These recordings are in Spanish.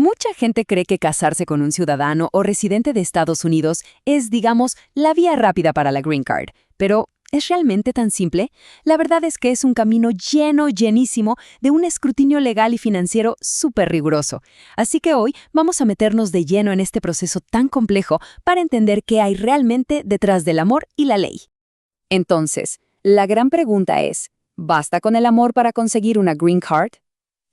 Mucha gente cree que casarse con un ciudadano o residente de Estados Unidos es, digamos, la vía rápida para la Green Card. Pero, ¿es realmente tan simple? La verdad es que es un camino llenísimo de un escrutinio legal y financiero súper riguroso. Así que hoy vamos a meternos de lleno en este proceso tan complejo para entender qué hay realmente detrás del amor y la ley. Entonces, la gran pregunta es, ¿basta con el amor para conseguir una Green Card?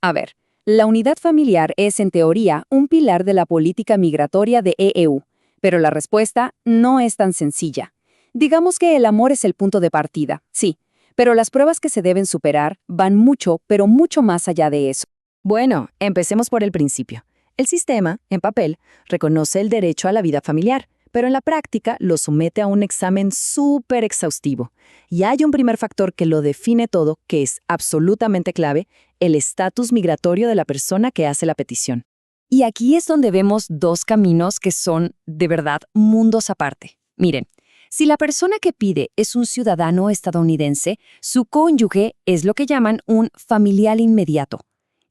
A ver. La unidad familiar es, en teoría, un pilar de la política migratoria de EU, pero la respuesta no es tan sencilla. Digamos que el amor es el punto de partida, sí, pero las pruebas que se deben superar van mucho, pero mucho más allá de eso. Bueno, empecemos por el principio. El sistema, en papel, reconoce el derecho a la vida familiar, pero en la práctica lo somete a un examen súper exhaustivo. Y hay un primer factor que lo define todo, que es absolutamente clave: el estatus migratorio de la persona que hace la petición. Y aquí es donde vemos dos caminos que son, de verdad, mundos aparte. Miren, si la persona que pide es un ciudadano estadounidense, su cónyuge es lo que llaman un familiar inmediato.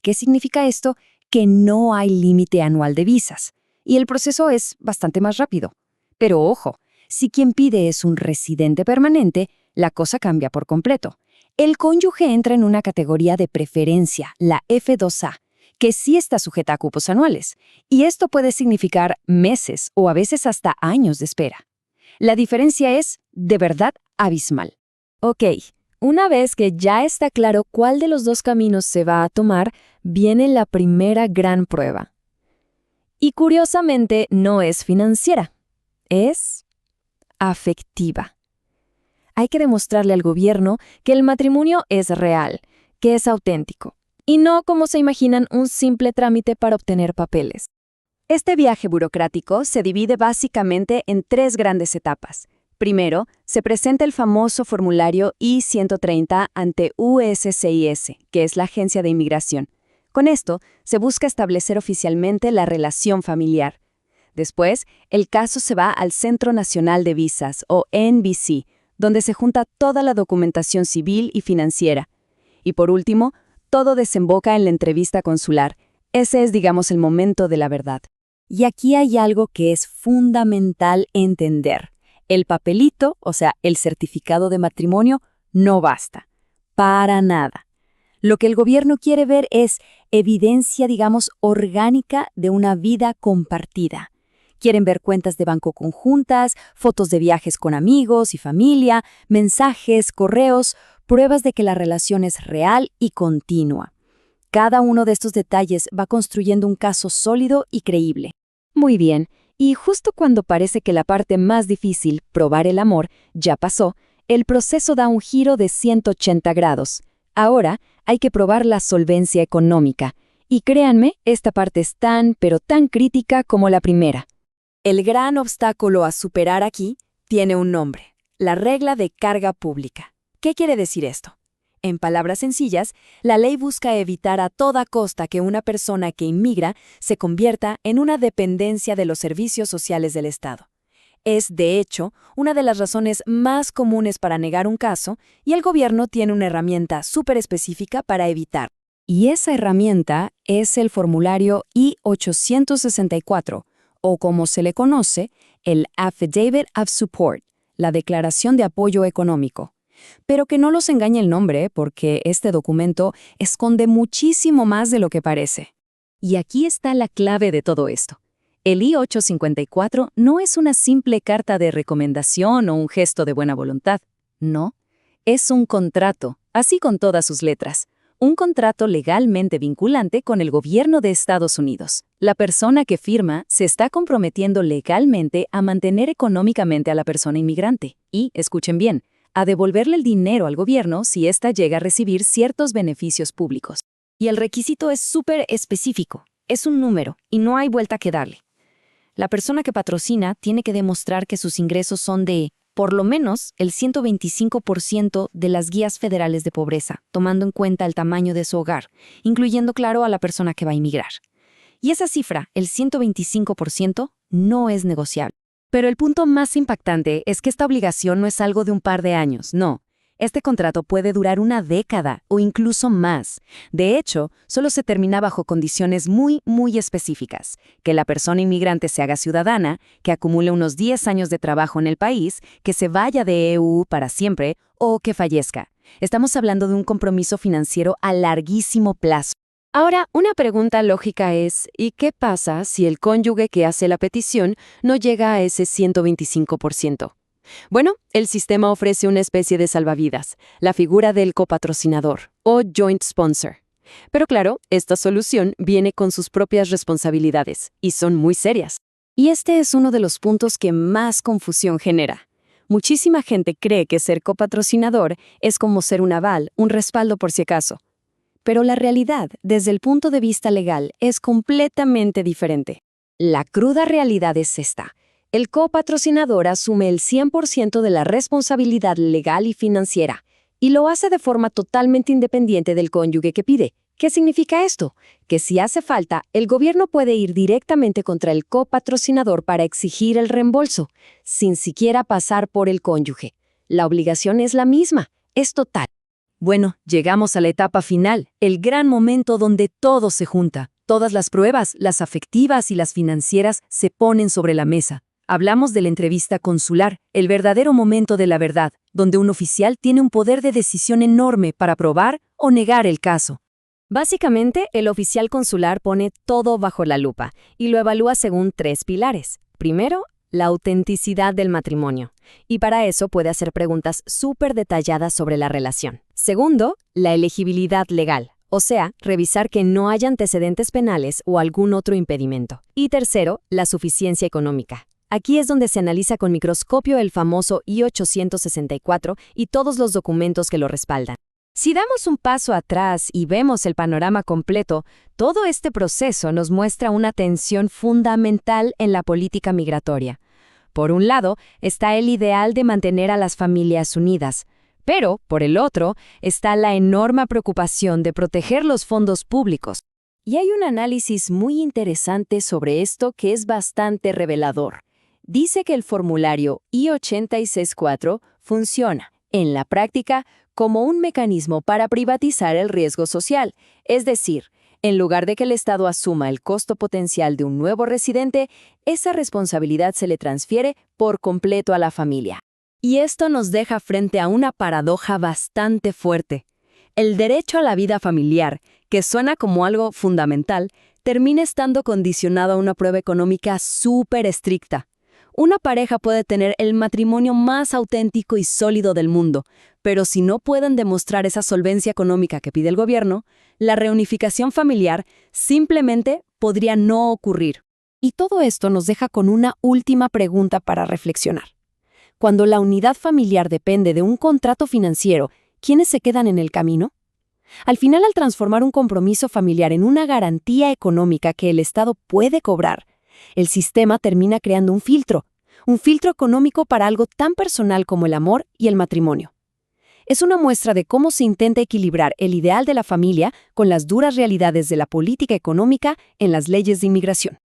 ¿Qué significa esto? Que no hay límite anual de visas. Y el proceso es bastante más rápido. Pero ojo, si quien pide es un residente permanente, la cosa cambia por completo. El cónyuge entra en una categoría de preferencia, la F2A, que sí está sujeta a cupos anuales, y esto puede significar meses o a veces hasta años de espera. La diferencia es, de verdad, abismal. Ok, una vez que ya está claro cuál de los dos caminos se va a tomar, viene la primera gran prueba. Y curiosamente no es financiera, es afectiva. Hay que demostrarle al gobierno que el matrimonio es real, que es auténtico, y no, como se imaginan, un simple trámite para obtener papeles. Este viaje burocrático se divide básicamente en tres grandes etapas. Primero, se presenta el famoso formulario I-130 ante USCIS, que es la Agencia de Inmigración. Con esto, se busca establecer oficialmente la relación familiar. Después, el caso se va al Centro Nacional de Visas, o NVC, donde se junta toda la documentación civil y financiera. Y por último, todo desemboca en la entrevista consular. Ese es, digamos, el momento de la verdad. Y aquí hay algo que es fundamental entender. El papelito, o sea, el certificado de matrimonio, no basta. Para nada. Lo que el gobierno quiere ver es evidencia, digamos, orgánica de una vida compartida. Quieren ver cuentas de banco conjuntas, fotos de viajes con amigos y familia, mensajes, correos, pruebas de que la relación es real y continua. Cada uno de estos detalles va construyendo un caso sólido y creíble. Muy bien, y justo cuando parece que la parte más difícil, probar el amor, ya pasó, el proceso da un giro de 180 grados. Ahora hay que probar la solvencia económica. Y créanme, esta parte es tan, pero tan crítica como la primera. El gran obstáculo a superar aquí tiene un nombre: la regla de carga pública. ¿Qué quiere decir esto? En palabras sencillas, la ley busca evitar a toda costa que una persona que inmigra se convierta en una dependencia de los servicios sociales del Estado. Es, de hecho, una de las razones más comunes para negar un caso, y el gobierno tiene una herramienta súper específica para evitar. Y esa herramienta es el formulario I-864, o como se le conoce, el Affidavit of Support, la declaración de apoyo económico. Pero que no los engañe el nombre, porque este documento esconde muchísimo más de lo que parece. Y aquí está la clave de todo esto. El I-854 no es una simple carta de recomendación o un gesto de buena voluntad. No, es un contrato, así con todas sus letras. Un contrato legalmente vinculante con el gobierno de Estados Unidos. La persona que firma se está comprometiendo legalmente a mantener económicamente a la persona inmigrante y, escuchen bien, a devolverle el dinero al gobierno si ésta llega a recibir ciertos beneficios públicos. Y el requisito es súper específico, es un número y no hay vuelta que darle. La persona que patrocina tiene que demostrar que sus ingresos son de, por lo menos, el 125% de las guías federales de pobreza, tomando en cuenta el tamaño de su hogar, incluyendo, claro, a la persona que va a inmigrar. Y esa cifra, el 125%, no es negociable. Pero el punto más impactante es que esta obligación no es algo de un par de años, no. Este contrato puede durar una década o incluso más. De hecho, solo se termina bajo condiciones muy específicas: que la persona inmigrante se haga ciudadana, que acumule unos 10 años de trabajo en el país, que se vaya de EU para siempre o que fallezca. Estamos hablando de un compromiso financiero a larguísimo plazo. Ahora, una pregunta lógica es, ¿y qué pasa si el cónyuge que hace la petición no llega a ese 125%? Bueno, el sistema ofrece una especie de salvavidas, la figura del copatrocinador o joint sponsor. Pero claro, esta solución viene con sus propias responsabilidades y son muy serias. Y este es uno de los puntos que más confusión genera. Muchísima gente cree que ser copatrocinador es como ser un aval, un respaldo por si acaso. Pero la realidad, desde el punto de vista legal, es completamente diferente. La cruda realidad es esta: el copatrocinador asume el 100% de la responsabilidad legal y financiera, y lo hace de forma totalmente independiente del cónyuge que pide. ¿Qué significa esto? Que si hace falta, el gobierno puede ir directamente contra el copatrocinador para exigir el reembolso, sin siquiera pasar por el cónyuge. La obligación es la misma, es total. Bueno, llegamos a la etapa final, el gran momento donde todo se junta. Todas las pruebas, las afectivas y las financieras, se ponen sobre la mesa. Hablamos de la entrevista consular, el verdadero momento de la verdad, donde un oficial tiene un poder de decisión enorme para aprobar o negar el caso. Básicamente, el oficial consular pone todo bajo la lupa y lo evalúa según 3 pilares. Primero, la autenticidad del matrimonio, y para eso puede hacer preguntas súper detalladas sobre la relación. Segundo, la elegibilidad legal, o sea, revisar que no haya antecedentes penales o algún otro impedimento. Y tercero, la suficiencia económica. Aquí es donde se analiza con microscopio el famoso I-864 y todos los documentos que lo respaldan. Si damos un paso atrás y vemos el panorama completo, todo este proceso nos muestra una tensión fundamental en la política migratoria. Por un lado, está el ideal de mantener a las familias unidas, pero, por el otro, está la enorme preocupación de proteger los fondos públicos. Y hay un análisis muy interesante sobre esto que es bastante revelador. Dice que el formulario I-864 funciona, en la práctica, como un mecanismo para privatizar el riesgo social, es decir, en lugar de que el Estado asuma el costo potencial de un nuevo residente, esa responsabilidad se le transfiere por completo a la familia. Y esto nos deja frente a una paradoja bastante fuerte. El derecho a la vida familiar, que suena como algo fundamental, termina estando condicionado a una prueba económica súper estricta. Una pareja puede tener el matrimonio más auténtico y sólido del mundo, pero si no pueden demostrar esa solvencia económica que pide el gobierno, la reunificación familiar simplemente podría no ocurrir. Y todo esto nos deja con una última pregunta para reflexionar. Cuando la unidad familiar depende de un contrato financiero, ¿quiénes se quedan en el camino? Al final, al transformar un compromiso familiar en una garantía económica que el Estado puede cobrar, el sistema termina creando un filtro económico para algo tan personal como el amor y el matrimonio. Es una muestra de cómo se intenta equilibrar el ideal de la familia con las duras realidades de la política económica en las leyes de inmigración.